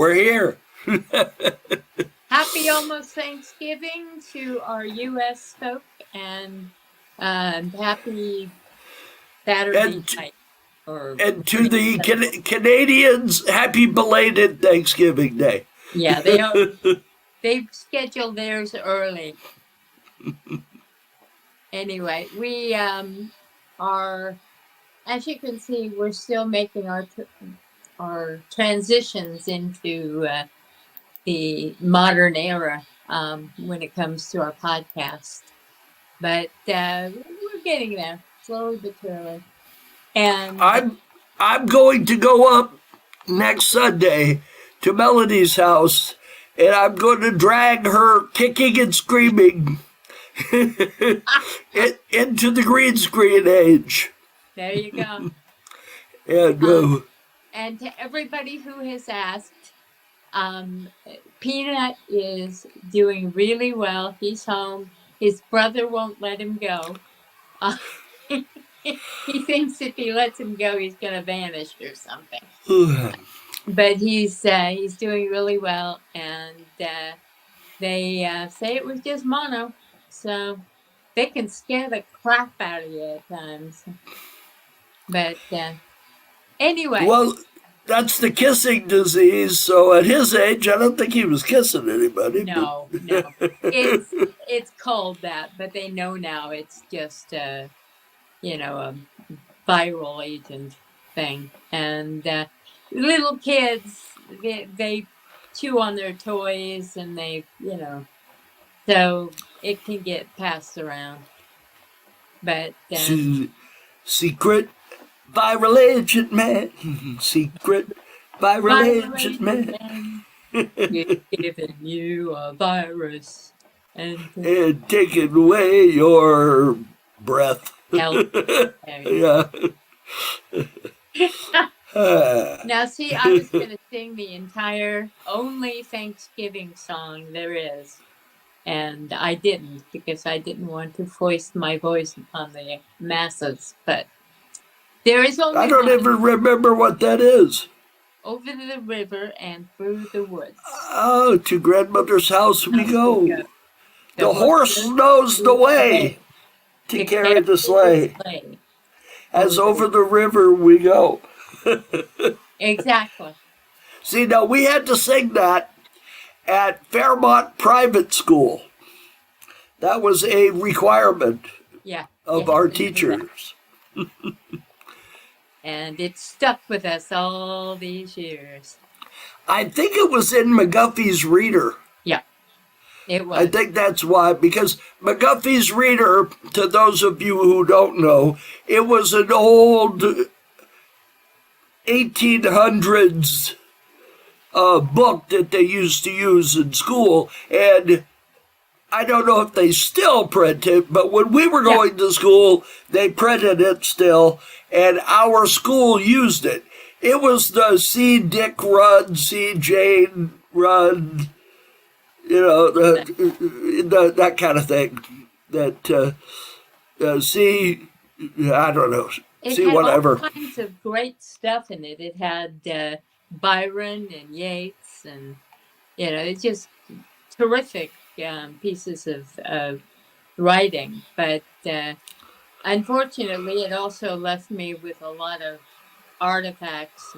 We're here. Happy almost Thanksgiving to our U.S. folk, and happy Saturday And night. Or and to the Canadians, happy belated Thanksgiving Day. yeah, they've scheduled theirs early. Anyway, we are, as you can see, we're still making our transitions into the modern era when it comes to our podcast. But we're getting there, slowly but surely. And I'm going to go up next Sunday to Melody's house, and I'm going to drag her kicking and screaming into the green screen age. there you go. And And to everybody who has asked, Peanut is doing really well. He's home. His brother won't let him go. He thinks if he lets him go, he's going to vanish or something. But he's doing really well, and they say it was just mono, so they can scare the crap out of you at times. But anyway. Well, that's the kissing disease. So at his age, I don't think he was kissing anybody. No. It's called that, but they know now it's just a viral agent thing. And little kids, they chew on their toys, and so it can get passed around. But secret viral agent man, secret viral agent man. Giving you a virus and taking away your breath. Yeah. Now, see, I was going to sing the entire only Thanksgiving song there is, and I didn't, because I didn't want to foist my voice on the masses. But there is only I don't even remember what that is. Over the river and through the woods. Oh, to grandmother's house we go. The horse knows the way to carry the sleigh. As over the river we go. Exactly. See, now we had to sing that at Fairmont Private School. That was a requirement of our teachers. And it stuck with us all these years. I think it was in McGuffey's Reader. Yeah, it was. I think that's why, because McGuffey's Reader, to those of you who don't know, it was an old 1800s book that they used to use in school, and I don't know if they still print it, but when we were going to school, they printed it still, and our school used it. It was the See Dick Run, See Jane Run, that kind of thing. That see, I don't know, see whatever. It had all kinds of great stuff in it. It had Byron and Yeats, and it's just terrific pieces of writing. But unfortunately, it also left me with a lot of artifacts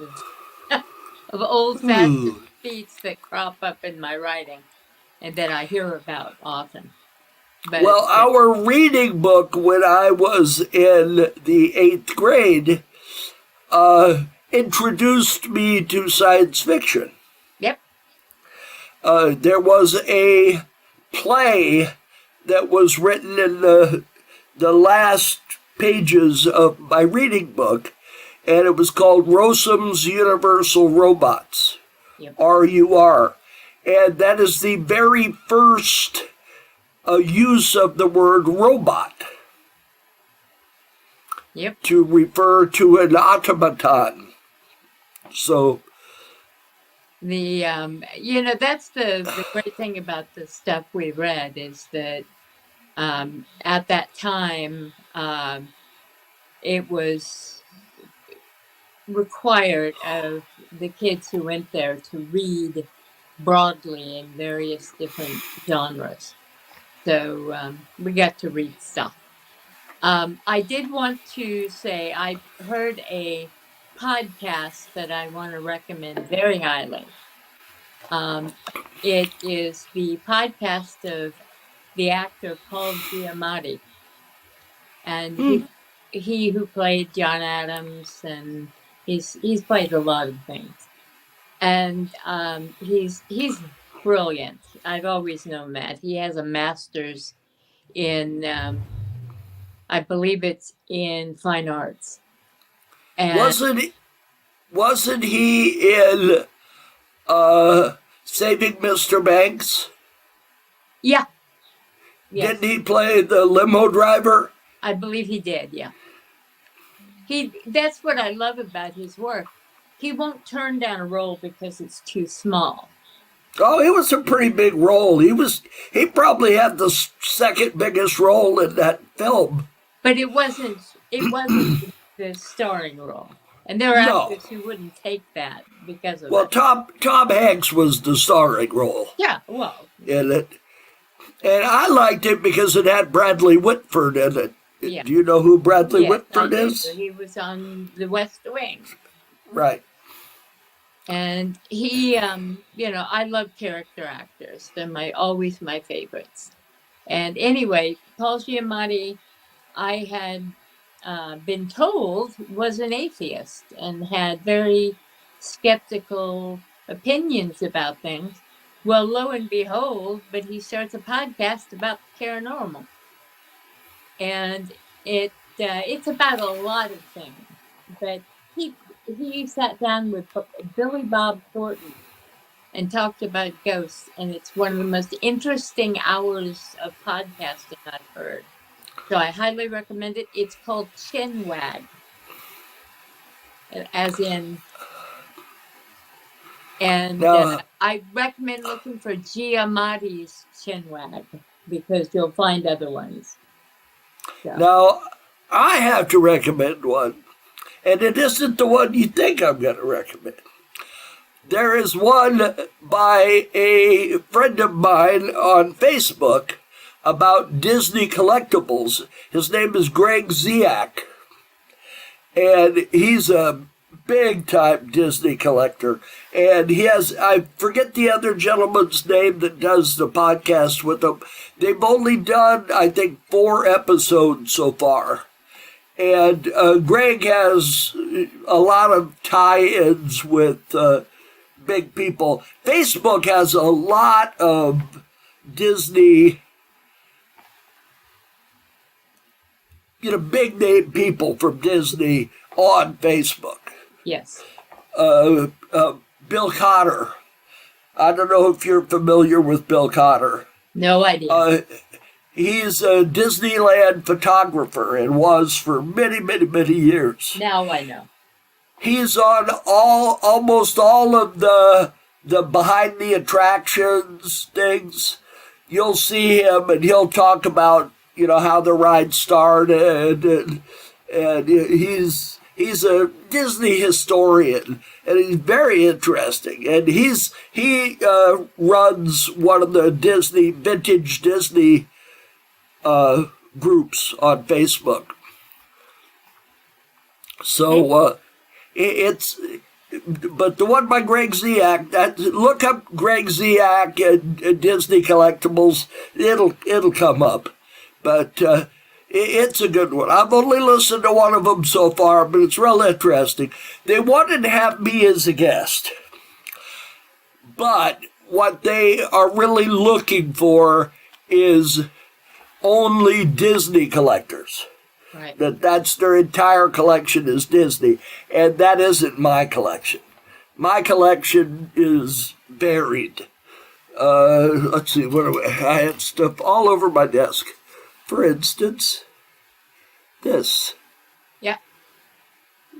of old-fashioned feats that crop up in my writing and that I hear about often. But, well, our reading book when I was in the 8th grade introduced me to science fiction. Yep. There was a play that was written in the last pages of my reading book, and it was called Rossum's Universal Robots, RUR. And that is the very first use of the word robot to refer to an automaton. So that's the great thing about the stuff we read, is that at that time it was required of the kids who went there to read broadly in various different genres. So we got to read stuff. I did want to say I heard a podcast that I want to recommend very highly. It is the podcast of the actor Paul Giamatti, and he who played John Adams, and he's played a lot of things, and he's brilliant. I've always known that. He has a master's in I believe it's in fine arts. And Wasn't he in Saving Mr. Banks? yeah, yes, Didn't he play the limo driver? I believe he did. Yeah, that's what I love about his work. He won't turn down a role because it's too small. Oh, it was a pretty big role. He probably had the second biggest role in that film. But it wasn't the starring role. And there are No. actors who wouldn't take that because of Well, that. Tom Hanks was the starring role Yeah, well, in it. And I liked it because it had Bradley Whitford in it. yeah. Do you know who Bradley Yes, Whitford I do. is? He was on The West Wing. Right. And he, I love character actors. They're always my favorites. And anyway, Paul Giamatti, I had been told, was an atheist and had very skeptical opinions about things. Well, lo and behold, but he starts a podcast about the paranormal. And it's about a lot of things. But he sat down with Billy Bob Thornton and talked about ghosts, and it's one of the most interesting hours of podcasting I've heard. So I highly recommend it. It's called Chinwag, as in, and Now, I recommend looking for Giamatti's Chinwag because you'll find other ones. So. now, I have to recommend one, and it isn't the one you think I'm going to recommend. There is one by a friend of mine on Facebook about Disney collectibles. His name is Greg Ziak, and he's a big-time Disney collector. And he has, I forget the other gentleman's name that does the podcast with him. They've only done, I think, 4 episodes so far. And Greg has a lot of tie-ins with big people. Facebook has a lot of Disney, big name people from Disney on Facebook. Yes. Bill Cotter. I don't know if you're familiar with Bill Cotter. No idea. He's a Disneyland photographer and was for many, many, many years. Now I know. He's on almost all of the behind the attractions things. You'll see him and he'll talk about, how the ride started, and he's a Disney historian, and he's very interesting. And he runs one of the vintage Disney groups on Facebook. So but the one by Greg Ziak, look up Greg Ziak and Disney collectibles. It'll come up. But it's a good one. I've only listened to one of them so far, but it's real interesting. They wanted to have me as a guest. But what they are really looking for is only Disney collectors. Right. That's their entire collection is Disney. And that isn't my collection. My collection is varied. Let's see, I had stuff all over my desk. For instance, this. Yeah.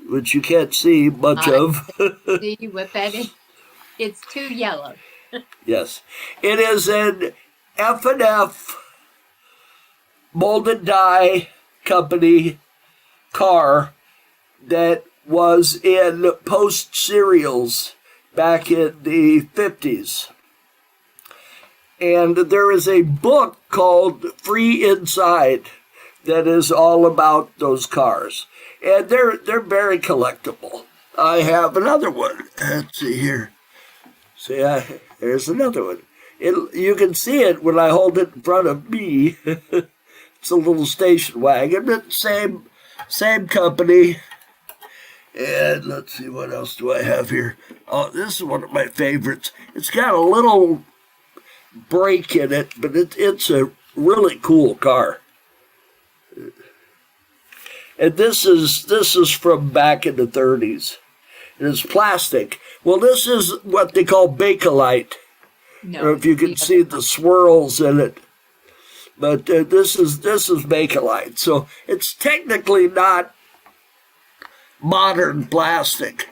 Which you can't see much of. See what that is? It's too yellow. Yes. It is an F&F molded die company car that was in Post serials back in the 50s. And there is a book called Free Inside that is all about those cars. And they're very collectible. I have another one. Let's see here. See, there's another one. You can see it when I hold it in front of me. It's a little station wagon, but same company. And let's see, what else do I have here? Oh, this is one of my favorites. It's got a little break in it, but it's a really cool car. And this is from back in the 30s. It is plastic. Well, this is what they call Bakelite. No, or if you can see the swirls in it. But this is Bakelite. So it's technically not modern plastic.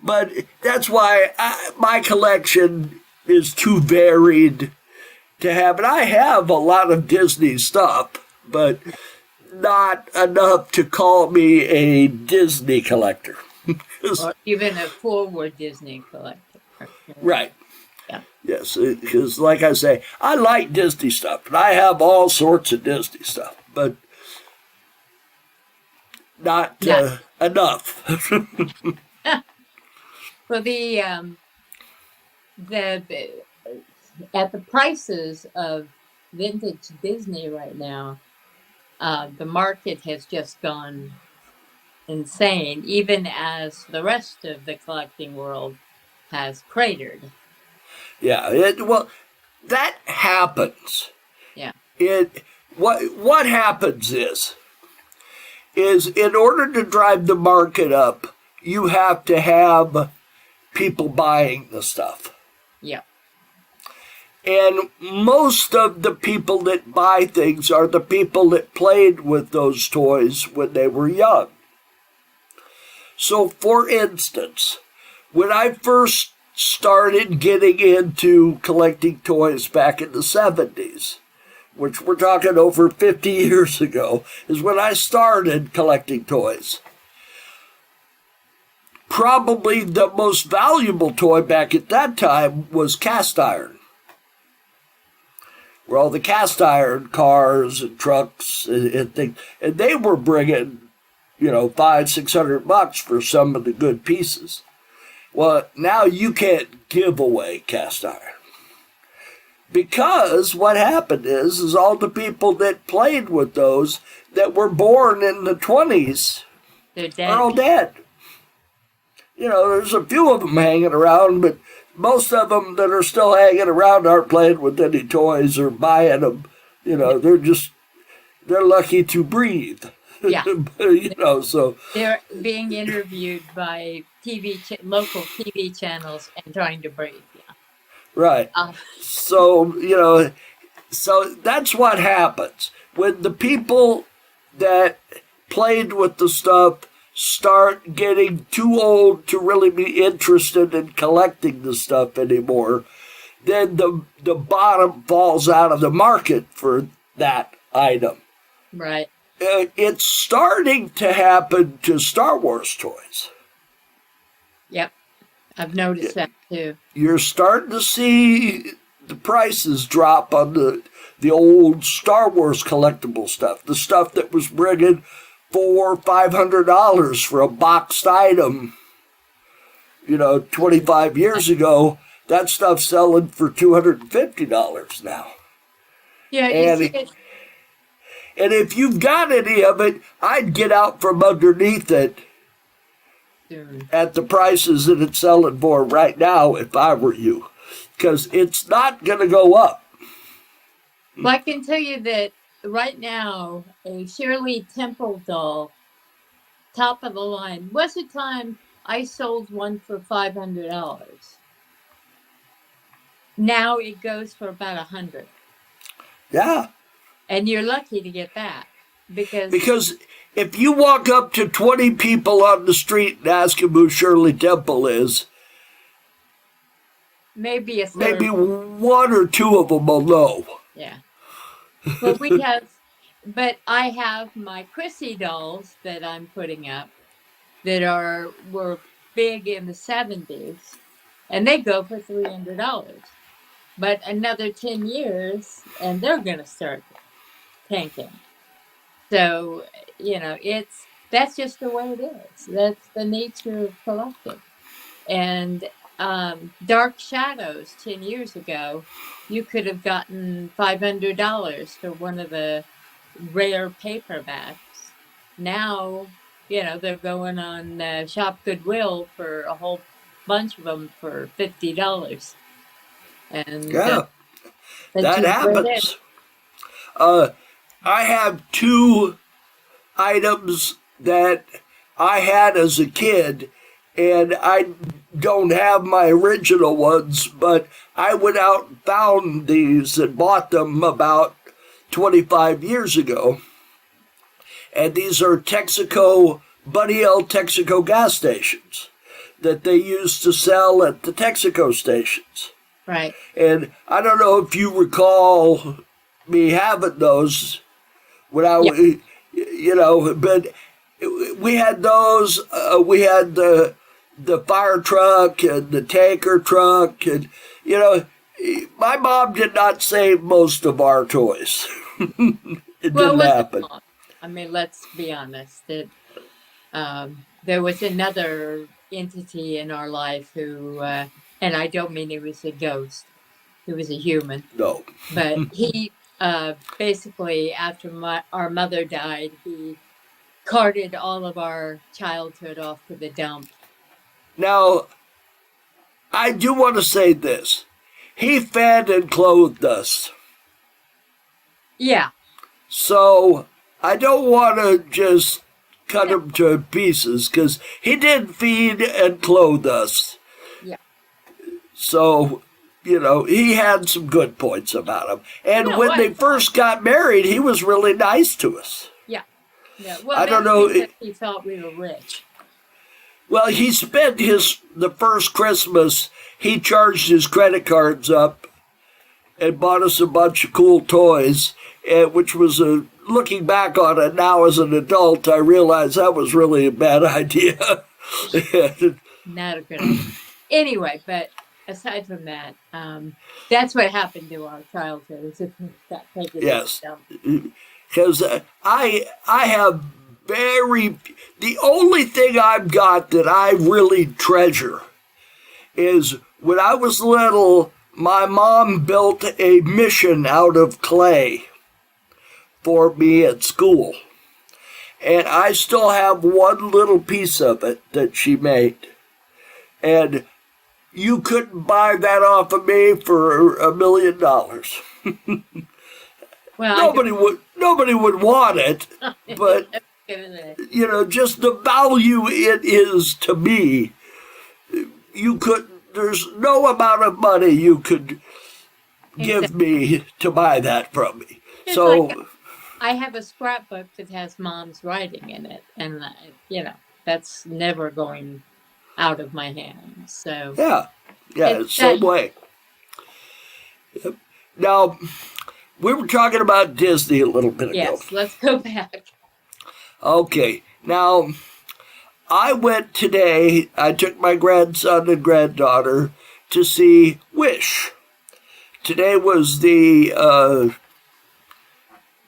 But that's why my collection is too varied to have. And I have a lot of Disney stuff, but not enough to call me a Disney collector. Or even a forward Disney collector. Right. Yeah. Yes, because like I say, I like Disney stuff, and I have all sorts of Disney stuff, but not enough. For the at the prices of vintage Disney right now, the market has just gone insane, even as the rest of the collecting world has cratered. Yeah, well, that happens. Yeah. What happens is in order to drive the market up, you have to have people buying the stuff. Yeah. And most of the people that buy things are the people that played with those toys when they were young. So, for instance, when I first started getting into collecting toys back in the 70s, which we're talking over 50 years ago, is when I started collecting toys. Probably the most valuable toy back at that time was cast iron. Where all the cast iron cars and trucks and things, and they were bringing, $500-600 for some of the good pieces. Well, now you can't give away cast iron. Because what happened is all the people that played with those that were born in the 20s are all dead. There's a few of them hanging around, but most of them that are still hanging around aren't playing with any toys or buying them. They're lucky to breathe. Yeah. So they're being interviewed by local TV channels and trying to breathe. Yeah. Right. So that's what happens when the people that played with the stuff start getting too old to really be interested in collecting the stuff anymore. Then the bottom falls out of the market for that item. Right. It's starting to happen to Star Wars toys. Yep. I've noticed that too. You're starting to see the prices drop on the old Star Wars collectible stuff. The stuff that was bringing $400-500 for a boxed item, 25 years ago. That stuff's selling for $250 now. Yeah, and if you've got any of it, I'd get out from underneath it at the prices that it's selling for right now if I were you. Because it's not going to go up. Well, I can tell you that right now, a Shirley Temple doll, top of the line, was a time I sold one for $500. Now it goes for about $100. Yeah. And you're lucky to get that. Because if you walk up to 20 people on the street and ask them who Shirley Temple is, maybe one or two of them will know. Yeah. But I have my Chrissy dolls that I'm putting up. that were big in the 70s, and they go for $300. But another 10 years, and they're going to start tanking. So, that's just the way it is. That's the nature of collecting. And Dark Shadows 10 years ago, you could have gotten $500 for one of the rare paperbacks. Now, they're going on Shop Goodwill for a whole bunch of them for $50. And Yeah, that's that just the way it is. happens. I have two items that I had as a kid, and I don't have my original ones, but I went out and found these and bought them about 25 years ago. And these are Buddy L Texaco gas stations that they used to sell at the Texaco stations. Right. And I don't know if you recall me having those when I was, but we had those. We had the fire truck and the tanker truck, and my mom did not save most of our toys. It didn't happen. I mean, let's be honest. There was another entity in our life who, and I don't mean he was a ghost. He was a human. No. But he basically, after our mother died, he carted all of our childhood off to the dump. Now, I do want to say this. He fed and clothed us. Yeah. So I don't want to just cut him to pieces, because he did feed and clothe us. Yeah. So, he had some good points about him. And when they first got married, he was really nice to us. Yeah. Yeah. Well, I don't know. He thought we were rich. Well, he spent the first Christmas, he charged his credit cards up and bought us a bunch of cool toys, which was looking back on it now as an adult, I realize that was really a bad idea. Not a good idea. Anyway, but aside from that, that's what happened to our childhood. Is it got taken. Yes, because I have the only thing I've got that I really treasure is when I was little, my mom built a mission out of clay for me at school. And I still have one little piece of it that she made. And you couldn't buy that off of me for $1 million. Well, nobody would want it, but just the value it is to me. There's no amount of money you could give me to buy that from me. So I have a scrapbook that has Mom's writing in it, and that's never going out of my hands. So yeah, it's the same way. Yep. Now, we were talking about Disney a little bit ago. Yes, let's go back. Okay, now I went today. I took my grandson and granddaughter to see Wish. Today was the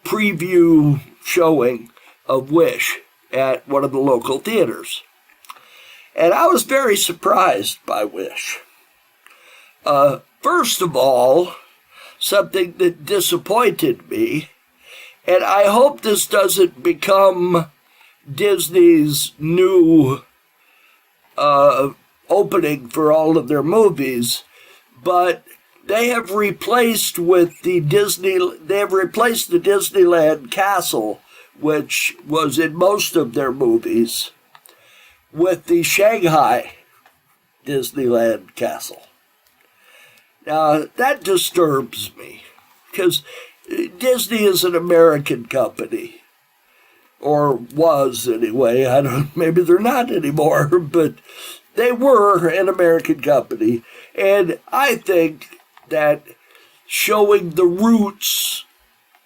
preview showing of Wish at one of the local theaters. And I was very surprised by Wish. First of all, something that disappointed me, and I hope this doesn't become Disney's new opening for all of their movies, but they have replaced the Disneyland castle, which was in most of their movies, with the Shanghai Disneyland castle. Now, that disturbs me, because Disney is an American company, or was anyway. Maybe they're not anymore, but they were an American company. And I think that showing the roots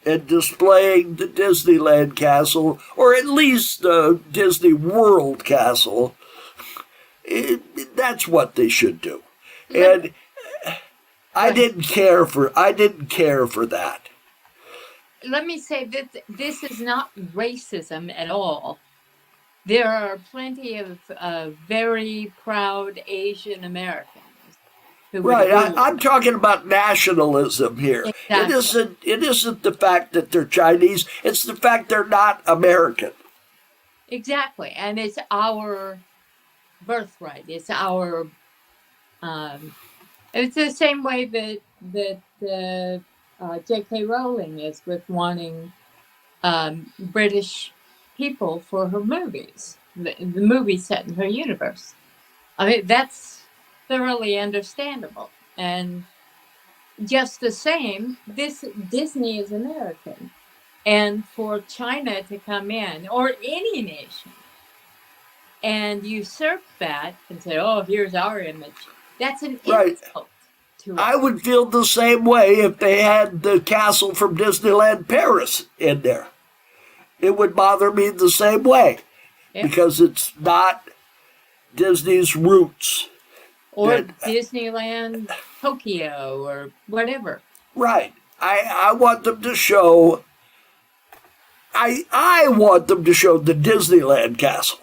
and displaying the Disneyland castle, or at least the Disney World castle. That's what they should do. And I didn't care for that. Let me say that this is not racism at all. There are plenty of very proud Asian Americans who would Right, agree. I'm talking about nationalism here. Exactly. It isn't the fact that they're Chinese, it's the fact they're not American. Exactly, and it's our birthright. It's our. It's the same way that J.K. Rowling is with wanting British people for her movies, the movies set in her universe. I mean, that's thoroughly understandable. And just the same, Disney is American. And for China to come in, or any nation, and usurp that and say, oh, here's our image, that's an insult to us. I would feel the same way if they had the castle from Disneyland Paris in there. It would bother me the same way, because it's not Disney's roots. Or Disneyland Tokyo or whatever. Right. I want them to show... I want them to show the Disneyland castle.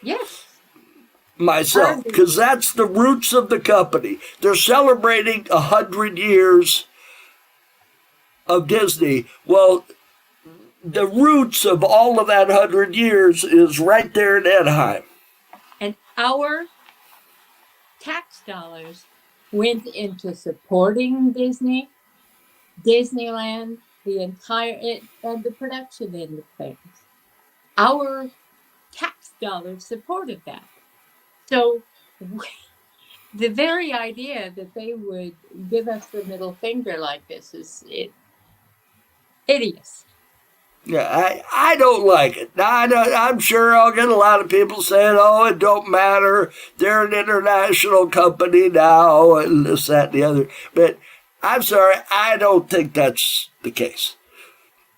Yes. Myself, because that's the roots of the company. They're celebrating 100 years of Disney. Well, the roots of all of that 100 years is right there in Anaheim. And our tax dollars went into supporting Disney, Disneyland, the entire, and the production end of things. Our tax dollars supported that. So the very idea that they would give us the middle finger like this is hideous. Yeah, I don't like it. I'm sure I'll get a lot of people saying, oh, it don't matter. They're an international company now, and this, that, and the other. But I'm sorry, I don't think that's the case.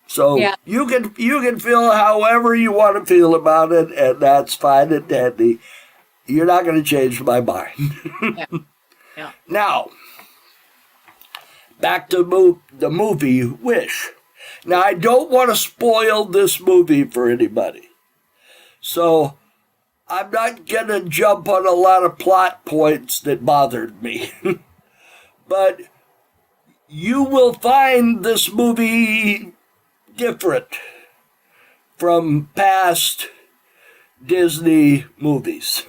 So you can feel however you want to feel about it, and that's fine and dandy. You're not going to change my mind. Now, back to the movie Wish. Now, I don't want to spoil this movie for anybody. So, I'm not going to jump on a lot of plot points that bothered me. But you will find this movie different from past Disney movies.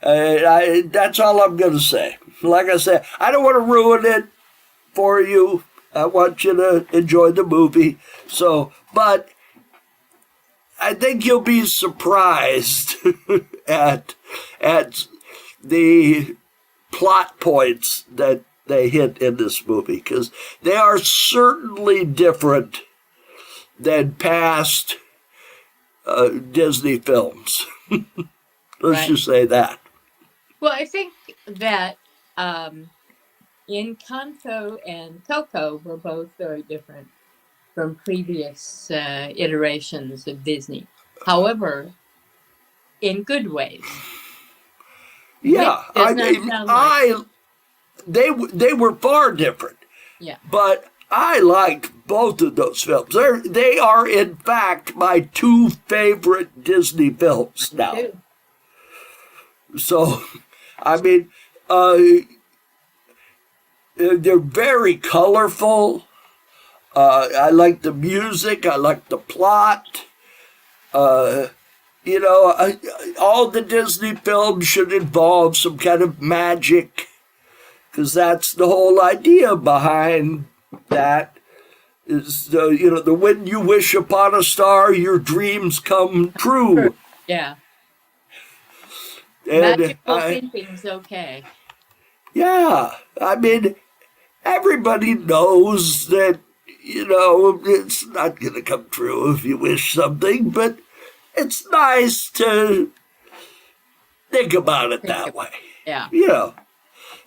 That's all I'm going to say. Like I said, I don't want to ruin it for you. I want you to enjoy the movie. But I think you'll be surprised at the plot points that they hit in this movie, because they are certainly different than past Disney films. Let's just say that. Well, I think that Encanto and Coco were both very different from previous iterations of Disney. However, in good ways. Yeah, they were far different. Yeah, but I liked both of those films. They are, in fact, my two favorite Disney films now. So, I mean, they're very colorful. I like the music. I like the plot. All the Disney films should involve some kind of magic, because that's the whole idea behind that. Is the when you wish upon a star, your dreams come true. Yeah. And magical thinking's okay. Yeah, I mean, everybody knows that, it's not going to come true if you wish something, but it's nice to think about it that way. Yeah.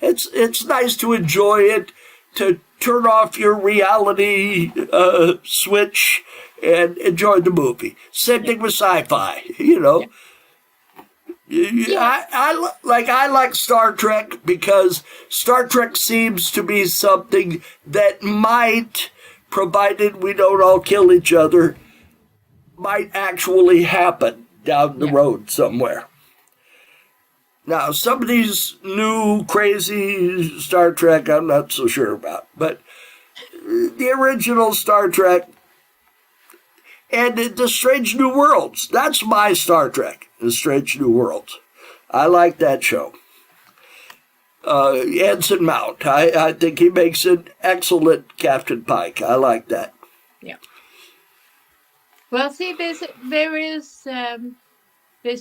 It's nice to enjoy it to turn off your reality switch and enjoy the movie. Same thing with sci-fi, you know. Yeah. I like Star Trek because Star Trek seems to be something that might, provided we don't all kill each other, might actually happen down the road somewhere. Now, some of these new crazy Star Trek I'm not so sure about, but the original Star Trek and the Strange New Worlds, that's my Star Trek, the Strange New Worlds. I like that show. Anson Mount, I think he makes an excellent Captain Pike. I like that. Yeah. Well, see, there's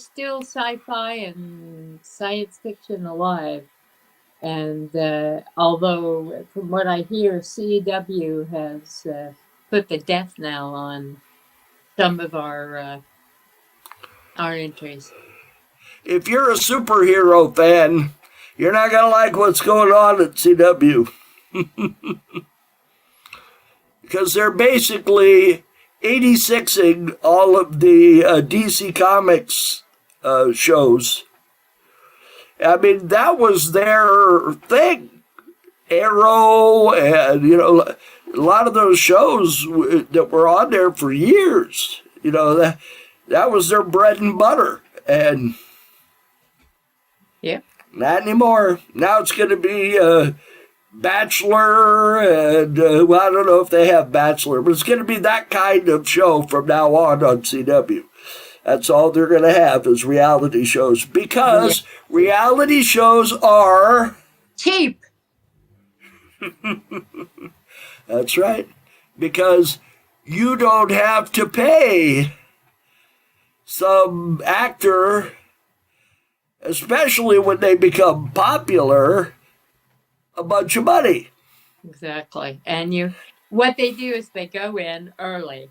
still sci-fi and science fiction alive. And although, from what I hear, CW has put the death knell on some of our entries. If you're a superhero fan, you're not going to like what's going on at CW. Because they're basically 86ing all of the DC Comics shows. I mean, that was their thing. Arrow and, you know, a lot of those shows that were on there for years. You know, that was their bread and butter. And not anymore. Now it's going to be Bachelor, and well, I don't know if they have Bachelor, but it's going to be that kind of show from now on CW. That's all they're going to have is reality shows, because reality shows are cheap. That's right. Because you don't have to pay some actor, especially when they become popular, a bunch of money. Exactly. And what they do is they go in early.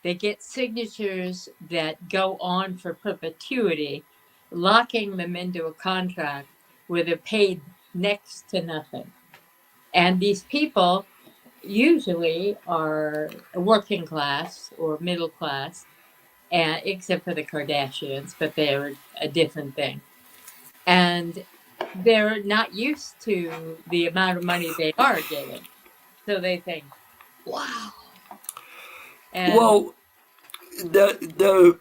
They get signatures that go on for perpetuity, locking them into a contract where they're paid next to nothing. And these people usually are working class or middle class, and except for the Kardashians, but they're a different thing. And they're not used to the amount of money they are getting. So they think, wow. And well, the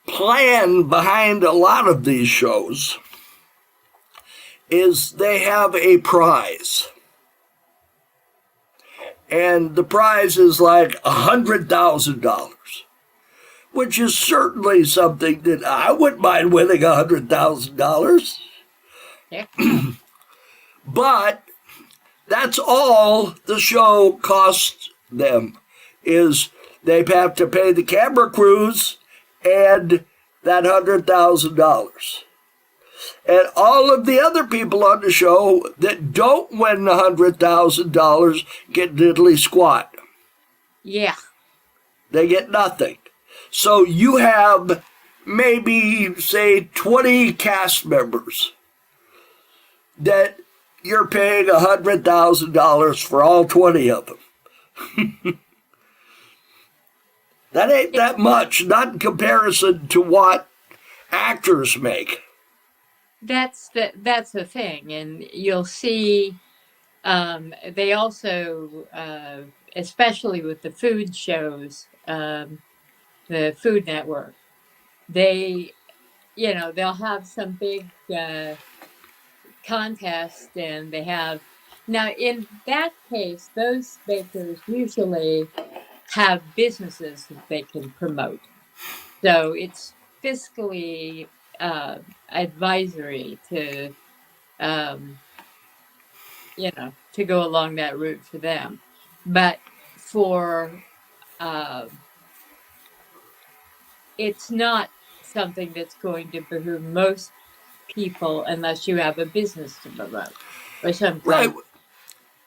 plan behind a lot of these shows is they have a prize. And the prize is like $100,000, which is certainly something that I wouldn't mind winning $100,000. yeah. But that's all the show costs them, is they have to pay the camera crews and that $100,000. And all of the other people on the show that don't win the $100,000 get diddly squat. Yeah. They get nothing. So you have maybe, say, 20 cast members that you're paying $100,000 for all 20 of them. That ain't that much, not in comparison to what actors make. That's the thing, and you'll see. They also, especially with the food shows, the Food Network, they'll have some big contest, and they have now. In that case, those bakers usually have businesses that they can promote, so it's fiscally advisory to to go along that route for them. But for it's not something that's going to behoove most people unless you have a business to promote or something. Right.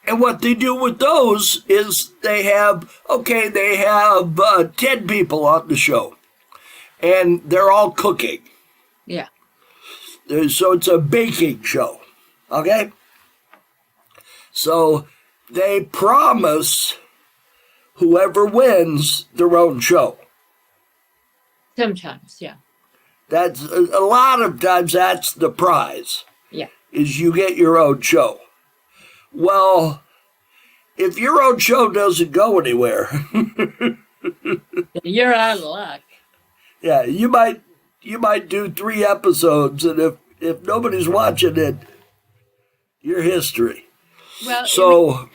And what they do with those is they have 10 people on the show, and they're all cooking. Yeah. So it's a baking show, okay? So they promise whoever wins their own show. Sometimes, yeah. That's a lot of times that's the prize, Yeah. is you get your own show. Well, if your own show doesn't go anywhere, You're out of luck. yeah, you might do 3 episodes, and if nobody's watching it, you're history. Well, So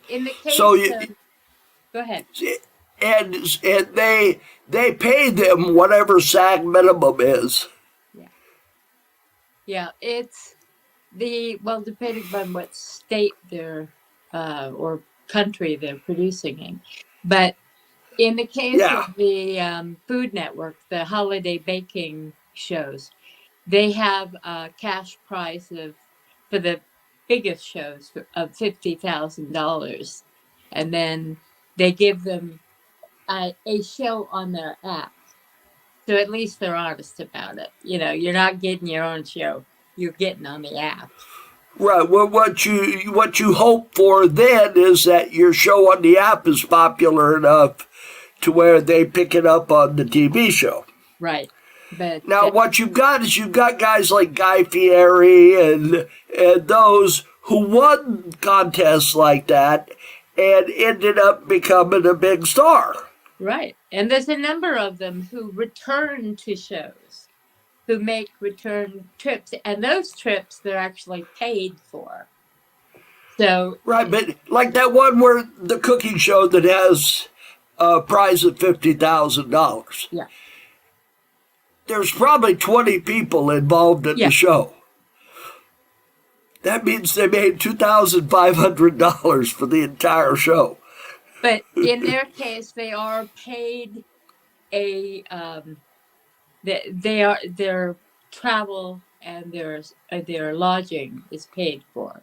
in the case so of, go ahead. and they pay them whatever SAG minimum is. Yeah. Yeah, it's depending on what state they're or country they're producing in. But in the case Yeah. of the Food Network, the holiday baking shows, they have a cash prize for the biggest shows of $50,000, and then they give them a show on their app. So at least they're honest about it. You're not getting your own show; you're getting on the app. Right. Well, what you hope for then is that your show on the app is popular enough to where they pick it up on the TV show. Right. But now, what you've got is you've got guys like Guy Fieri and those who won contests like that and ended up becoming a big star. Right. And there's a number of them who return to shows, who make return trips, and those trips they're actually paid for. So right, but like that one where the cooking show that has a prize of $50,000. Yeah. There's probably 20 people involved in the show. That means they made $2,500 for the entire show. But in their case, they are paid their travel and their lodging is paid for.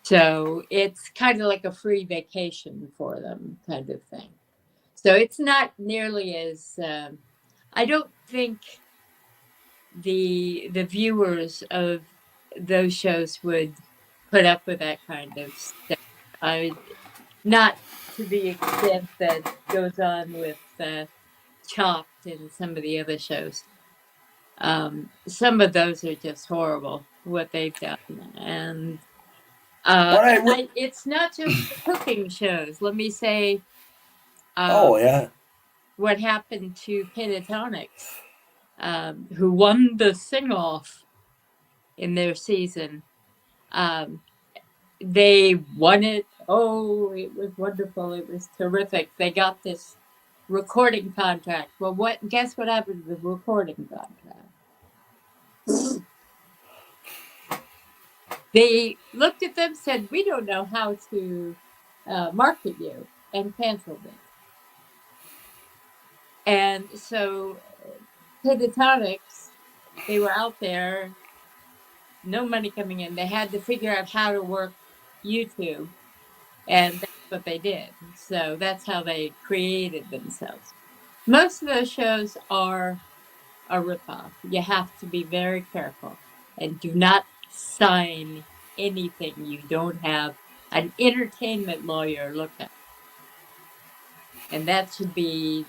So it's kind of like a free vacation for them, kind of thing. So it's not nearly as I don't think the viewers of those shows would put up with that kind of stuff. Not to the extent that goes on with Chopped and some of the other shows. Some of those are just horrible, what they've done. And it's not just the cooking shows. Let me say what happened to Pentatonics, who won the sing-off in their season. They won it. Oh, it was wonderful. It was terrific. They got this recording contract. Well, guess what happened to the recording contract? They looked at them, said, "We don't know how to market you," and canceled it. And so Pentatonics, they were out there, no money coming in. They had to figure out how to work YouTube, and that's what they did. So that's how they created themselves. Most of those shows are a ripoff. You have to be very careful and do not sign anything you don't have an entertainment lawyer look at. And that should be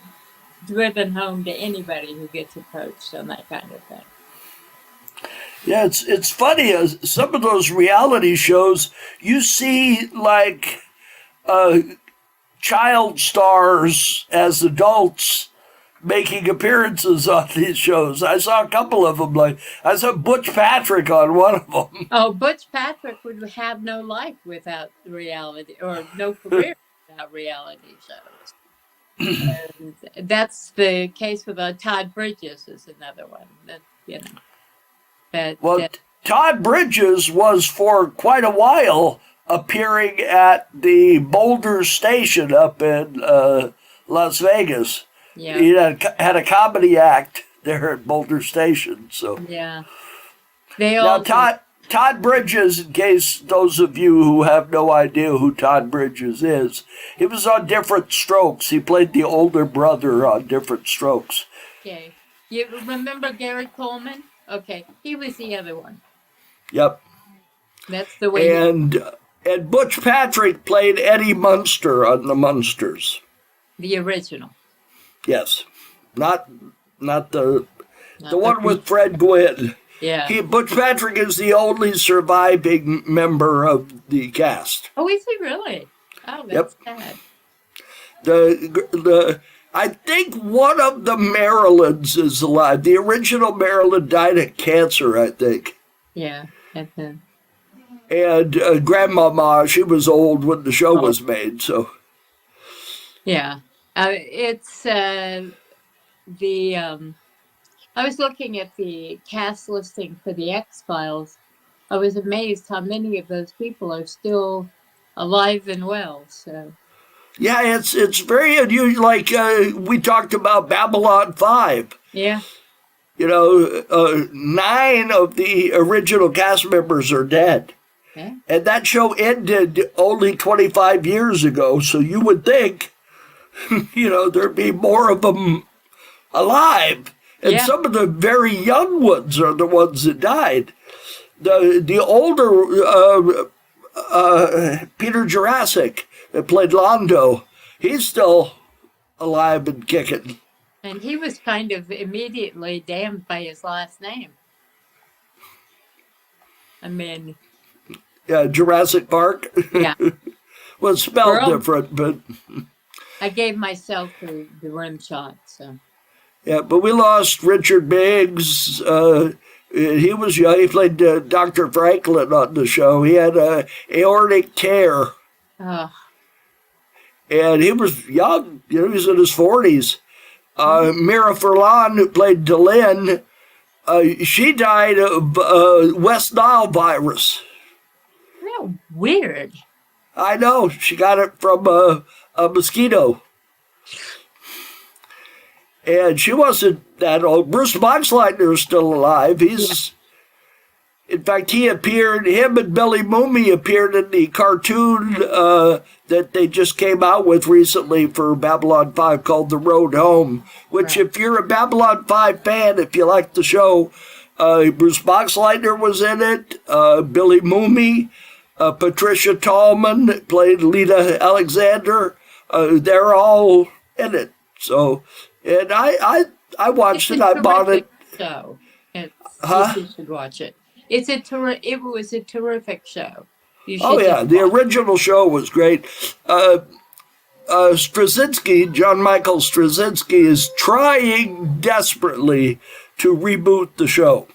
driven home to anybody who gets approached on that kind of thing. Yeah, it's funny. Some of those reality shows, you see like child stars as adults making appearances on these shows. I saw a couple of them. Like I saw Butch Patrick on one of them. Oh, Butch Patrick would have no life without reality, or no career without reality shows. And that's the case with Todd Bridges is another one. Todd Bridges was for quite a while appearing at the Boulder Station up in Las Vegas. Yeah. He had a comedy act there at Boulder Station. So yeah. Todd Bridges, in case those of you who have no idea who Todd Bridges is, he was on Different Strokes. He played the older brother on Different Strokes. Okay. You remember Gary Coleman? Okay. He was the other one. Yep. That's the way. And Butch Patrick played Eddie Munster on the Munsters. The original. Yes, not the Not one with Fred Gwynn. Yeah. Butch Patrick is the only surviving member of the cast. Oh, is he really? Oh, that's sad. I think one of the Marilyns is alive. The original Marilyn died of cancer, I think. Yeah. And Grandmama, she was old when the show was made, so. Yeah. It's I was looking at the cast listing for the X-Files. I was amazed how many of those people are still alive and well. So yeah, it's very unusual. Like we talked about Babylon 5. Yeah. 9 of the original cast members are dead. Yeah. And that show ended only 25 years ago, so you would think, there'd be more of them alive. And some of the very young ones are the ones that died. The older Peter Jurassic that played Londo, he's still alive and kicking. And he was kind of immediately damned by his last name. I mean... Yeah, Jurassic Park. Yeah. Well, spelled different, but... I gave myself the rim shot, so... Yeah, but we lost Richard Biggs. He was young. He played Dr. Franklin on the show. He had aortic tear. Oh. And he was young. He was in his 40s. Mira Furlan, who played Delyn, she died of West Nile virus. Real weird. I know. She got it from a mosquito. And she wasn't that old. Bruce Boxleitner is still alive. In fact, him and Billy Mooney appeared in the cartoon that they just came out with recently for Babylon 5 called The Road Home, which if you're a Babylon 5 fan, if you like the show, Bruce Boxleitner was in it, Billy Mooney, Patricia Tallman played Lita Alexander. They're all in it. So... And I watched it. I bought it. Show. You should watch it. It was a terrific show. The original show was great. Straczynski, John Michael Straczynski, is trying desperately to reboot the show.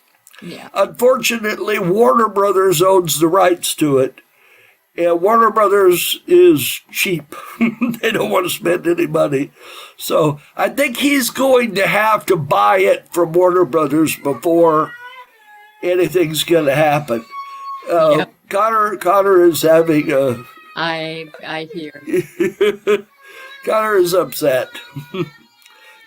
Yeah. Unfortunately, Warner Brothers owns the rights to it. And Warner Brothers is cheap. They don't want to spend any money. So I think he's going to have to buy it from Warner Brothers before anything's going to happen. Connor is having a... I hear. Connor is upset.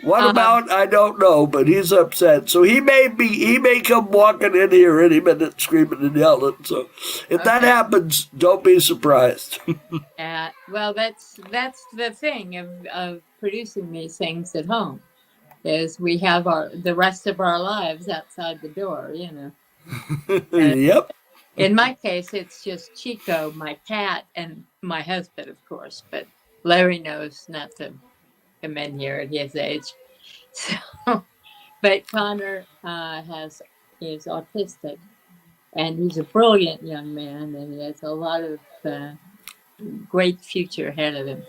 What about, I don't know, but he's upset. So he may come walking in here any minute screaming and yelling. So if that happens, don't be surprised. Well, that's the thing of producing these things at home, is we have the rest of our lives outside the door, Yep. In my case, it's just Chico, my cat, and my husband, of course. But Larry knows not to come in here at his age. So, but Connor is autistic, and he's a brilliant young man, and he has a lot of great future ahead of him.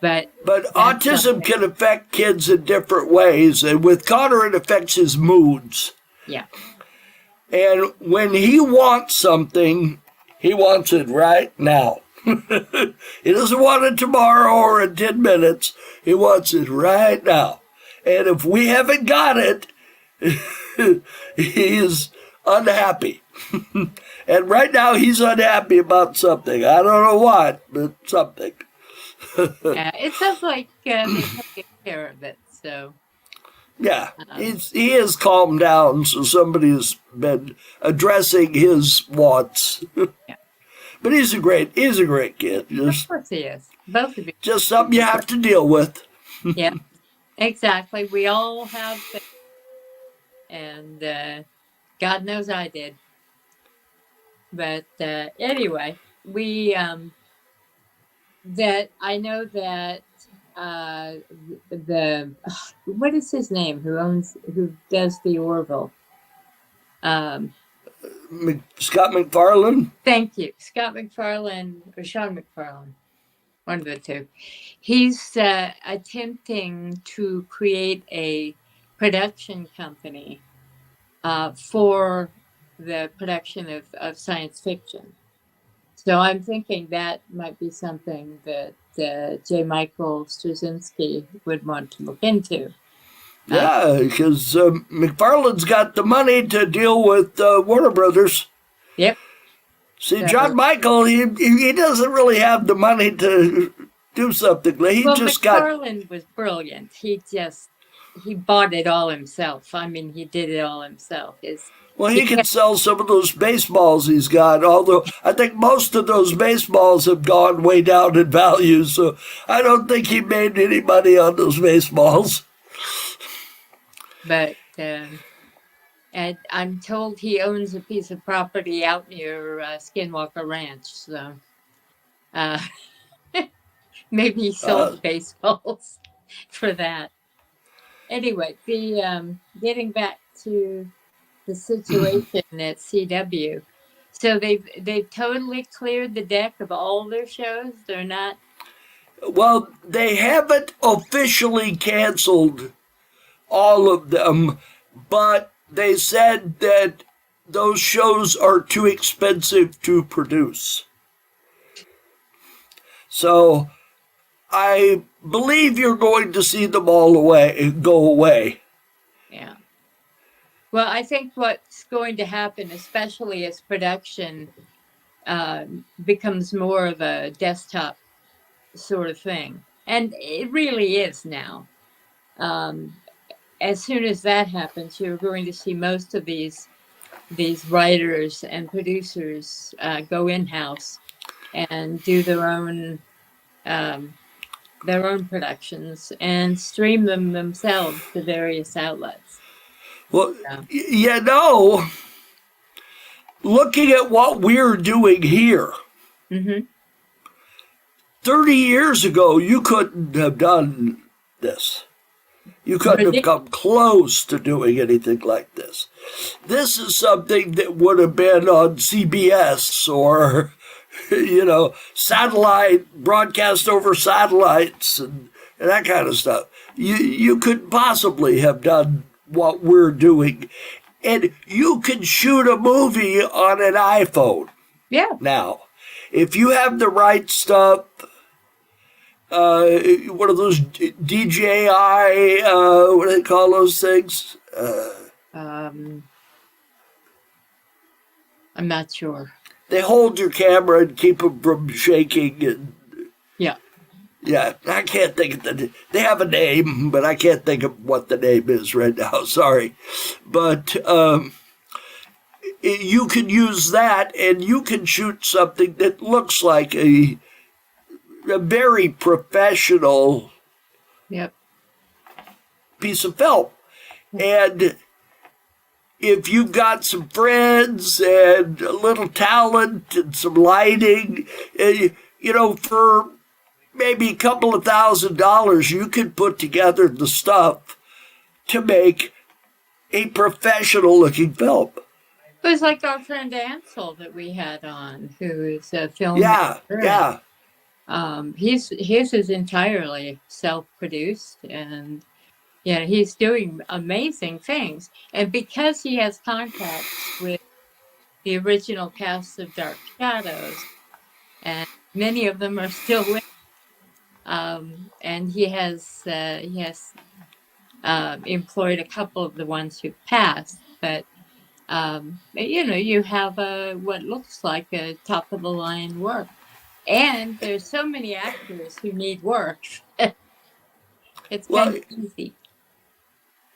But autism can affect kids in different ways, and with Connor, it affects his moods. Yeah. And when he wants something, he wants it right now. He doesn't want it tomorrow or in 10 minutes. He wants it right now. And if we haven't got it, he is unhappy. And right now he's unhappy about something. I don't know what, but something. Yeah, it sounds like they're taking care of it, so... Yeah, he has calmed down, so somebody's been addressing his wants. Yeah. But he's a great kid. Of course he is. Both of you. Just something you have to deal with. Yeah, exactly. We all have things. And God knows I did. But anyway, we that I know that the what is his name? Who does the Orville? Scott McFarlane? Thank you, Scott McFarlane or Sean McFarlane, one of the two. He's attempting to create a production company for the production of science fiction. So I'm thinking that might be something that J. Michael Straczynski would want to look into. Yeah, because McFarlane's got the money to deal with Warner Brothers. Yep. See, So, John Michael, he doesn't really have the money to do something. He just McFarlane was brilliant. He bought it all himself. I mean, he did it all himself. he can sell some of those baseballs he's got, although I think most of those baseballs have gone way down in value, so I don't think he made any money on those baseballs. But and I'm told he owns a piece of property out near Skinwalker Ranch, so maybe he sold baseballs for that. Anyway, the getting back to the situation at CW, so they've totally cleared the deck of all their shows. They're not. Well, they haven't officially canceled all of them, but they said that those shows are too expensive to produce. So I believe you're going to see them all go away. Yeah. Well, I think what's going to happen, especially as production becomes more of a desktop sort of thing, and it really is now. As soon as that happens, you're going to see most of these writers and producers go in-house and do their own productions and stream them themselves to various outlets. Well, looking at what we're doing here, 30 years ago, you couldn't have done this. You couldn't have come close to doing anything like this. This is something that would have been on CBS or, satellite, broadcast over satellites and that kind of stuff. You couldn't possibly have done what we're doing. And you can shoot a movie on an iPhone. Yeah. Now, if you have the right stuff, one of those DJI, what do they call those things? I'm not sure. They hold your camera and keep them from shaking. And, yeah, I can't think of they have a name, but I can't think of what the name is right now. Sorry. But you can use that and you can shoot something that looks like a very professional piece of film. And if you've got some friends and a little talent and some lighting, for maybe a couple of $1,000, you could put together the stuff to make a professional-looking film. It was like our friend Ansel that we had on, who is a filmmaker. Yeah. His is entirely self-produced, and he's doing amazing things. And because he has contacts with the original cast of Dark Shadows, and many of them are still with, and he has employed a couple of the ones who passed, but you have what looks like a top of the line work. And there's so many actors who need work. It's kind of easy.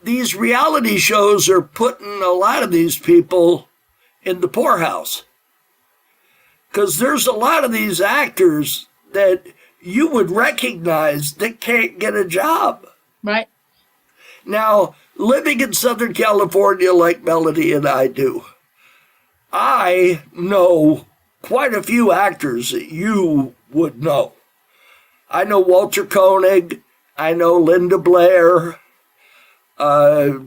These reality shows are putting a lot of these people in the poorhouse. Because there's a lot of these actors that you would recognize that can't get a job. Right. Now, living in Southern California like Melody and I do, I know quite a few actors that you would know. I know Walter Koenig. I know Linda Blair. Uh,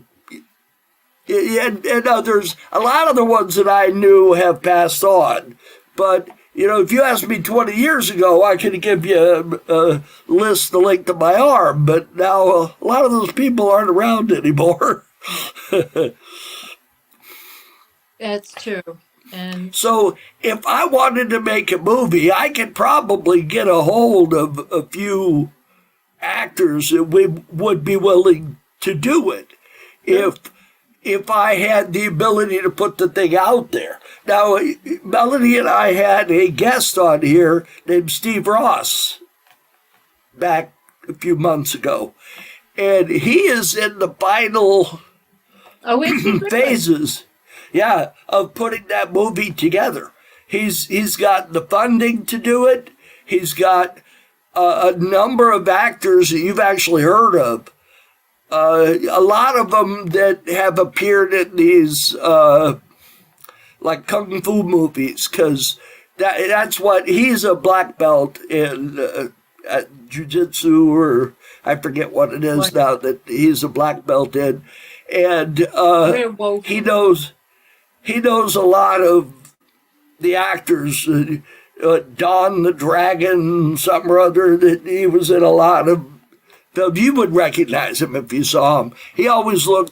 and others. A lot of the ones that I knew have passed on. But, if you asked me 20 years ago, I could give you a list the length of my arm. But now a lot of those people aren't around anymore. That's true. And so if I wanted to make a movie, I could probably get a hold of a few actors that would be willing to do it if I had the ability to put the thing out there. Now, Melanie and I had a guest on here named Steve Ross back a few months ago, and he is in the final phases, of putting that movie together. He's got the funding to do it. He's got a number of actors that you've actually heard of. A lot of them that have appeared in these like kung fu movies, because that's what he's a black belt in jiu-jitsu, or I forget what it is now that he's a black belt in, and he knows a lot of the actors. Don the Dragon, something or other, that he was in a lot of. You would recognize him if you saw him. He always looks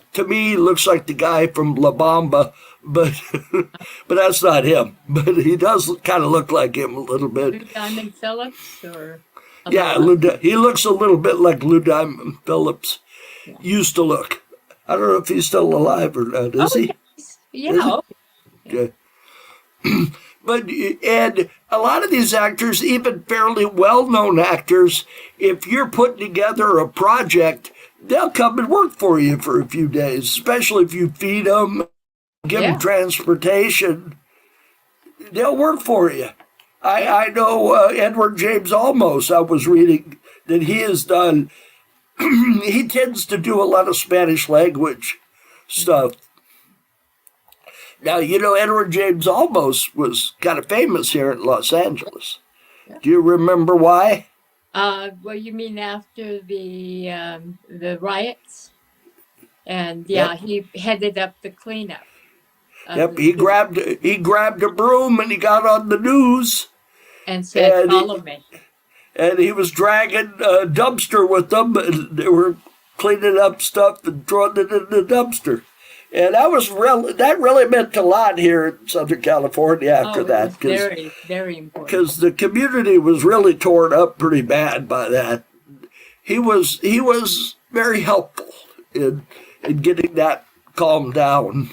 like the guy from La Bamba, but that's not him. But he does kind of look like him a little bit. Lou Diamond Phillips, or he looks a little bit like Lou Diamond Phillips. Yeah. Used to look. I don't know if he's still alive or not. Is he? Yeah. Okay. And a lot of these actors, even fairly well-known actors, if you're putting together a project, they'll come and work for you for a few days, especially if you feed them, give them transportation. They'll work for you. I know Edward James Olmos, I was reading that he has done, he tends to do a lot of Spanish language stuff. Now, Edward James Olmos was kind of famous here in Los Angeles. Yeah. Do you remember why? Well, you mean after the riots? And he headed up the cleanup. Yep, he grabbed a broom and he got on the news. And said, "Follow me." And he was dragging a dumpster with them, and they were cleaning up stuff and throwing it in the dumpster. And that really meant a lot here in Southern California after that. It was very, very important. Because the community was really torn up pretty bad by that. He was very helpful in getting that calmed down.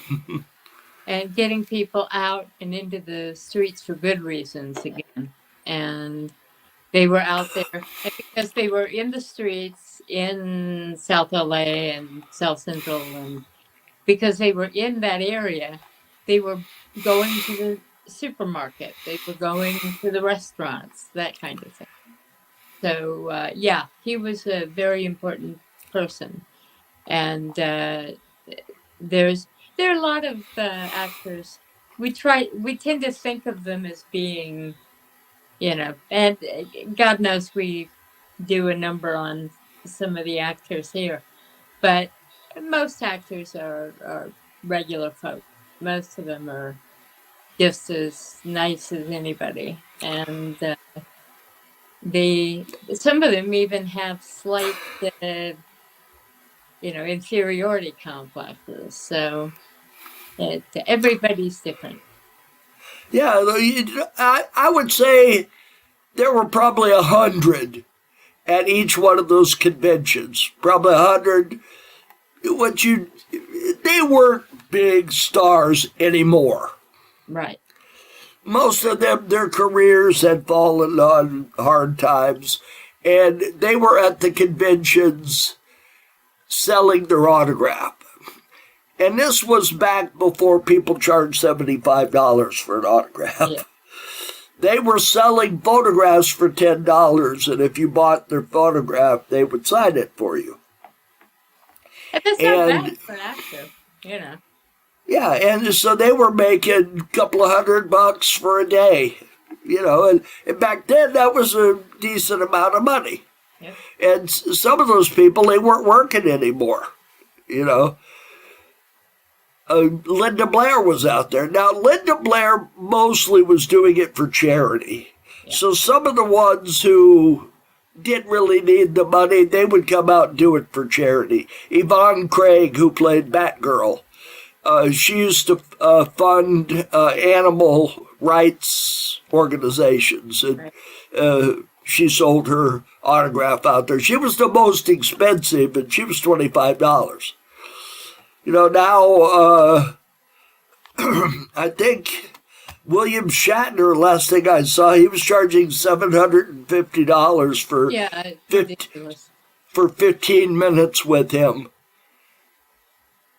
And getting people out and into the streets for good reasons again. And they were out there, and because they were in the streets in South LA and South Central, and because they were in that area, they were going to the supermarket, they were going to the restaurants, that kind of thing. So, he was a very important person. And there are a lot of actors. We tend to think of them as being, and God knows we do a number on some of the actors here, but most actors are regular folk. Most of them are just as nice as anybody, and some of them even have slight, inferiority complexes. So everybody's different. Yeah, I would say there were probably 100 at each one of those conventions. Probably 100. They weren't big stars anymore. Right. Most of them, their careers had fallen on hard times, and they were at the conventions selling their autograph. And this was back before people charged $75 for an autograph. Yeah. They were selling photographs for $10, and if you bought their photograph, they would sign it for you. And that's not bad for an actor, Yeah, and so they were making a couple of $100 for a day, and back then that was a decent amount of money. Yep. And some of those people, they weren't working anymore, you know. Linda Blair was out there. Now, Linda Blair mostly was doing it for charity. Yeah. So some of the ones who didn't really need the money, they would come out and do it for charity. Yvonne Craig, who played Batgirl, she used to fund animal rights organizations, and she sold her autograph out there. She was the most expensive, and she was $25. Now I think William Shatner, last thing I saw, he was charging $750 for for 15 minutes with him.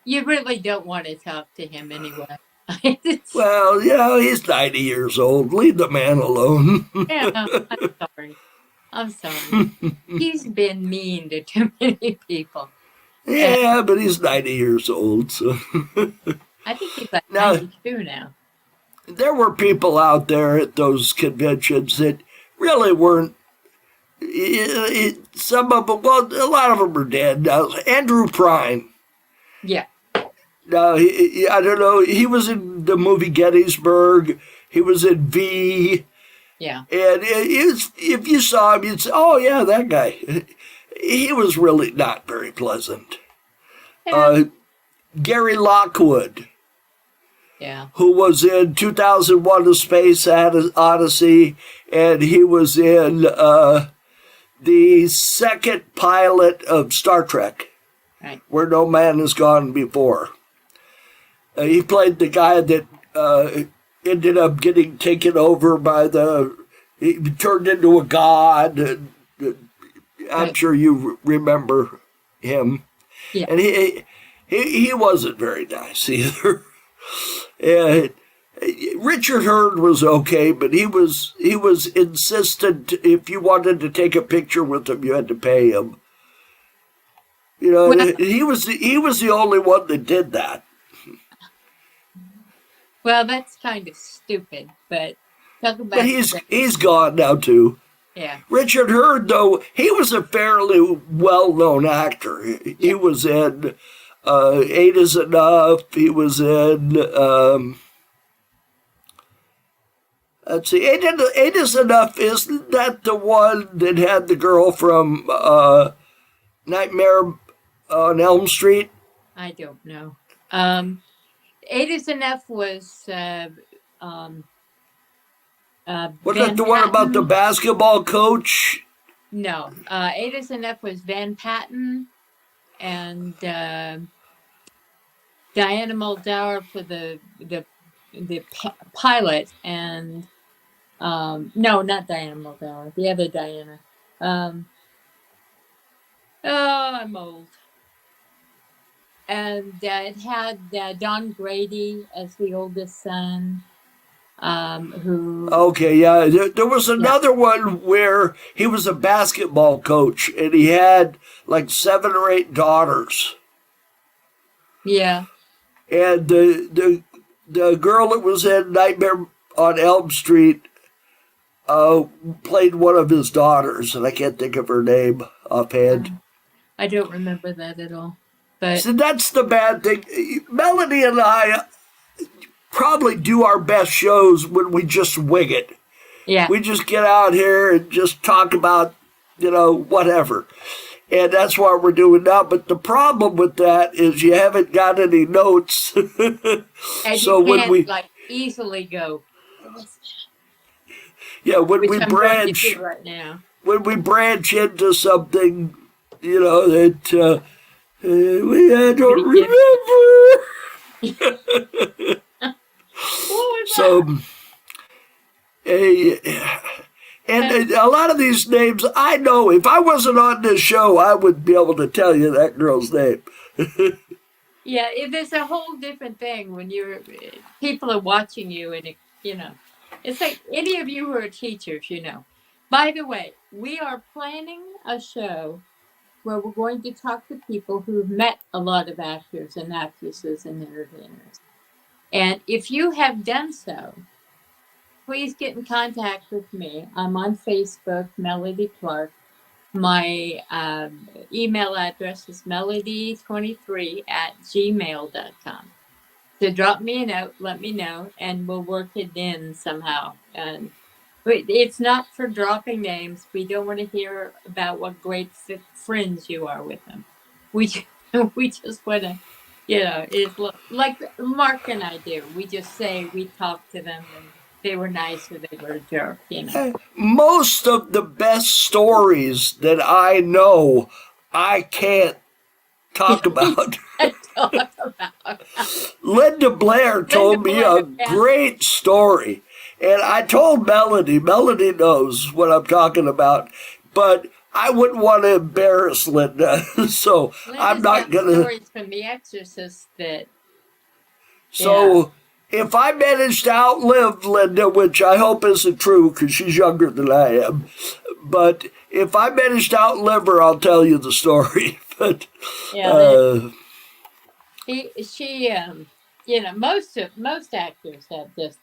You really don't want to talk to him anyway. Well, he's 90 years old. Leave the man alone. Yeah, I'm sorry. He's been mean to too many people. Yeah, but he's 90 years old. So I think he's like 92 now. There were people out there at those conventions that really weren't. Some of them, well, a lot of them are dead now. Andrew Prine. Yeah. Now, I don't know. He was in the movie Gettysburg. He was in V. Yeah. And if you saw him, you'd say, "Oh yeah, that guy." He was really not very pleasant. Yeah. Gary Lockwood. Yeah. Who was in 2001: A Space Odyssey, and he was in the second pilot of Star Trek, right, Where No Man Has Gone Before. He played the guy that ended up getting taken over by he turned into a god. I'm sure you remember him. Yeah. And he wasn't very nice either. And Richard Herd was okay, but he was insistent. If you wanted to take a picture with him, you had to pay him. Well, he was the only one that did that. Well, that's kind of stupid, but talk about. But he's gone now too. Yeah. Richard Herd, though, he was a fairly well-known actor. He was in Eight Is Enough. He was in, let's see, Eight Is Enough. Isn't that the one that had the girl from Nightmare on Elm Street? I don't know. Eight Is Enough was... was that the one about the basketball coach? No. Eight Is Enough was Van Patten and Diana Muldaur for the pilot, and no, not Diana Muldaur, the other Diana. I'm old. And it had Don Grady as the oldest son. Who? Okay, yeah. There was another one where he was a basketball coach and he had like 7 or 8 daughters. Yeah. And the girl that was in Nightmare on Elm Street played one of his daughters, and I can't think of her name offhand. I don't remember that at all. But so that's the bad thing. Melanie and I probably do our best shows when we just wing it. Yeah. We just get out here and just talk about, whatever. And that's what we're doing now. But the problem with that is you haven't got any notes. And so you when we easily go. Yeah, when we I'm branch right now. When we branch into something, that we don't remember. So, and a lot of these names, I know. If I wasn't on this show, I would be able to tell you that girl's name. Yeah, there's a whole different thing when people are watching you, and it's like any of you who are teachers, By the way, we are planning a show where we're going to talk to people who've met a lot of actors and actresses and entertainers. And if you have done so, please get in contact with me. I'm on Facebook, Melody Clark. My email address is melody23@gmail.com. So drop me a note, let me know, and we'll work it in somehow. And it's not for dropping names. We don't want to hear about what great friends you are with them. We we just want to, it's like Mark and I do. We just say we talked to them and they were nice or they were a jerk. Most of the best stories that I know, I can't talk about. Talk about. Linda Blair told me a great story. And I told Melody, Melody knows what I'm talking about, but I wouldn't want to embarrass Linda. So I'm not going to. Stories from The Exorcist that. So if I manage to outlive Linda, which I hope isn't true because she's younger than I am, but if I manage to outlive her, I'll tell you the story. But she most actors have just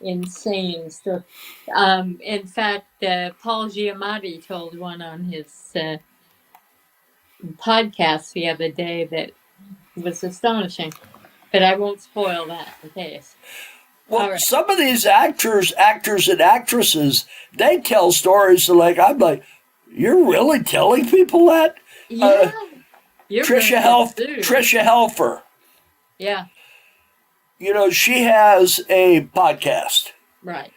insane stuff. In fact, Paul Giamatti told one on his podcast the other day that was astonishing, but I won't spoil that in case. Well, some of these actors and actresses, they tell stories like, I'm like, you're really telling people that? Yeah. Trisha Helfer. Yeah. She has a podcast. Right.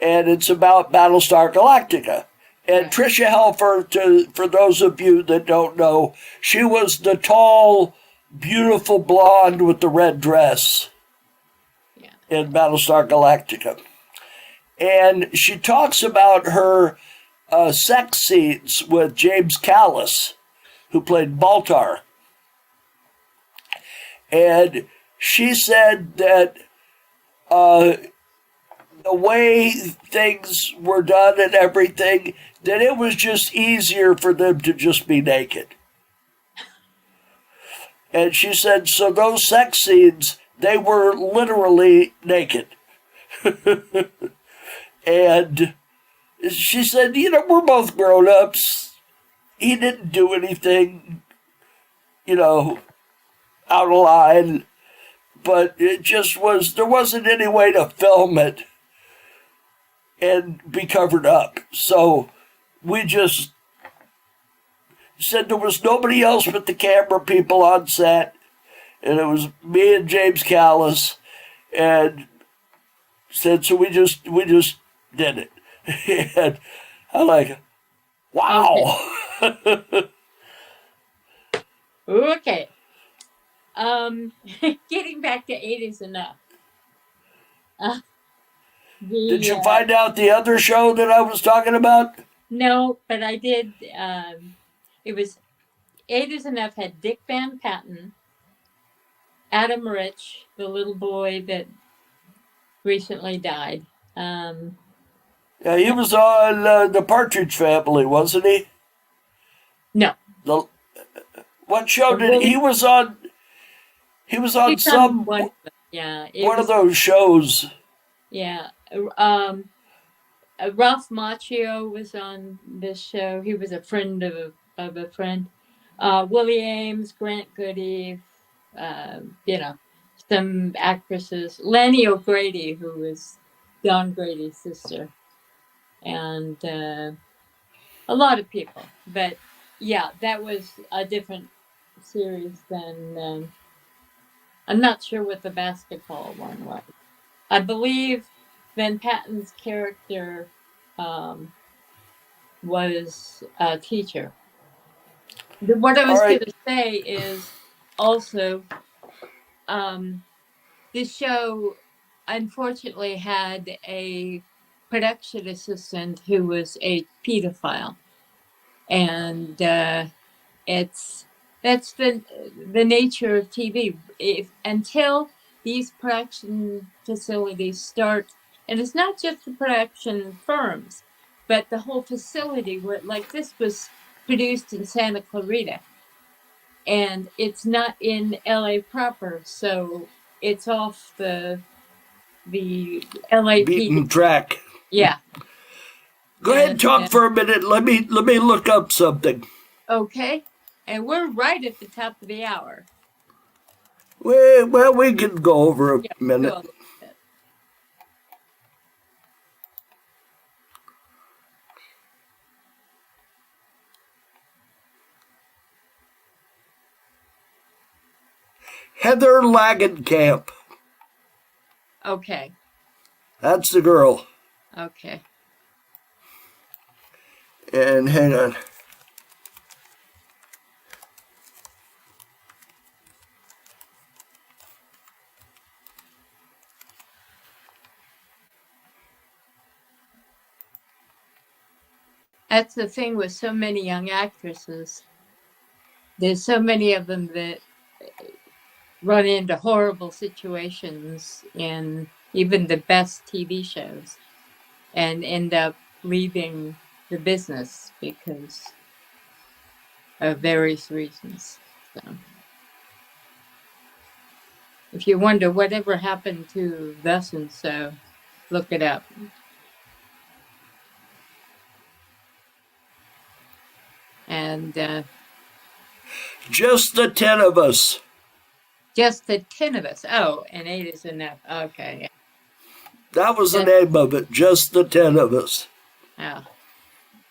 And it's about Battlestar Galactica. And right. Trisha Helfer, for those of you that don't know, she was the tall, beautiful blonde with the red dress in Battlestar Galactica. And she talks about her sex scenes with James Callis, who played Baltar. And she said that the way things were done and everything, that it was just easier for them to just be naked. And she said, so those sex scenes, they were literally naked. And she said, we're both grown-ups. He didn't do anything, out of line. But it just was, there wasn't any way to film it and be covered up. So we just said there was nobody else but the camera people on set. And it was me and James Callis. And said, so we just did it. And I'm like, wow. Okay. Getting back to 8 is enough. Did you find out the other show that I was talking about? No, but I did. It was 8 is Enough had Dick Van Patten, Adam Rich, the little boy that recently died. Yeah, he was on the Partridge Family, wasn't he? No. What show did he was on? He was on some one of those shows. Yeah, Ralph Macchio was on this show. He was a friend of a friend. Willie Ames, Grant Goody, some actresses. Lenny O'Grady, who was Don Grady's sister, and a lot of people. But yeah, that was a different series than. I'm not sure what the basketball one was. I believe Van Patten's character was a teacher. What I was going to say is also this show unfortunately had a production assistant who was a pedophile. And that's the nature of TV. Until these production facilities start, and it's not just the production firms, but the whole facility where, like, this was produced in Santa Clarita, and it's not in LA proper, so it's off the LAPD. Beaten track. Yeah. Go ahead and talk for a minute. Let me look up something. Okay. And we're right at the top of the hour. Well, we can go over a minute. Go. Heather Langenkamp. Okay. That's the girl. Okay. And hang on. That's the thing with so many young actresses. There's so many of them that run into horrible situations in even the best TV shows and end up leaving the business because of various reasons. So, if you wonder whatever happened to thus and so, look it up. And Just the 10 of us. just the 10 of us. Oh, and 8 is enough. Okay. Yeah. That was the name of it. Just the 10 of us. Oh,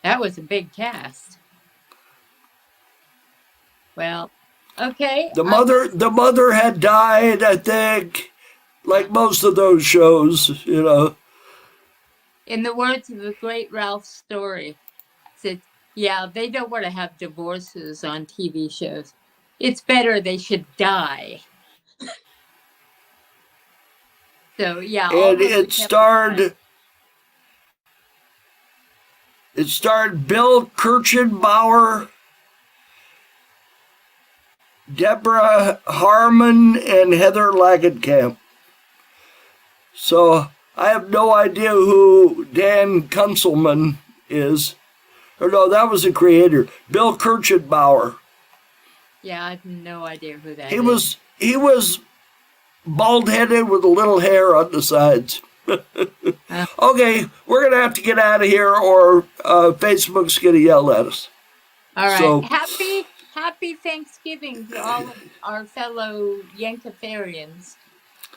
that was a big cast. Well, okay. The mother had died, I think, like most of those shows, you know. In the words of the great Ralph Story, said, yeah, they don't want to have divorces on TV shows. It's better they should die. So, yeah. And it starred Bill Kirchenbauer, Deborah Harmon, and Heather Langenkamp. So I have no idea who Dan Kunzelman is. Or no, that was the creator. Bill Kirchenbauer. Yeah, I have no idea who that is. He was bald-headed with a little hair on the sides. Okay, we're going to have to get out of here or Facebook's going to yell at us. All right. So, happy Thanksgiving to all of our fellow Yankafarians.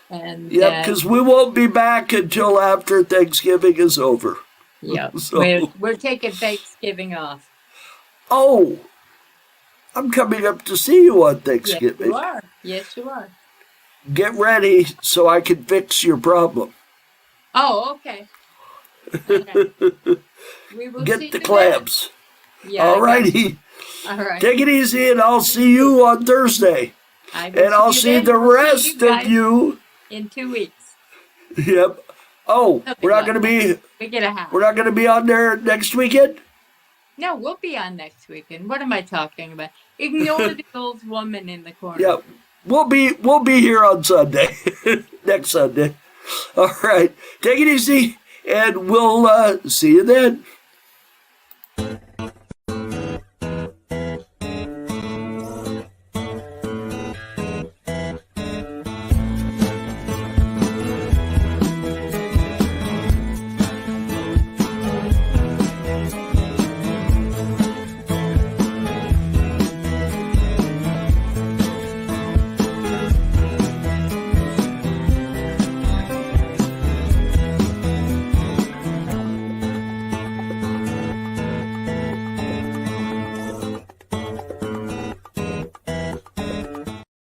And yeah, because we won't be back until after Thanksgiving is over. Yeah, So, we're taking Thanksgiving off. oh, I'm coming up to see you on Thanksgiving. Yes, you are. Yes, you are. Get ready so I can fix your problem. Oh, okay. Okay. We will Get see the you clams. then. Yeah. All righty. All right. Take it easy, and I'll see you on Thursday. And I'll see the rest of you in 2 weeks. Yep. Oh, we're not going to be. We get a house. We're not going to be on there next weekend. No, we'll be on next weekend. What am I talking about? Ignore the old woman in the corner. Yep. We'll be here on Sunday, next Sunday. All right. Take it easy, and we'll see you then.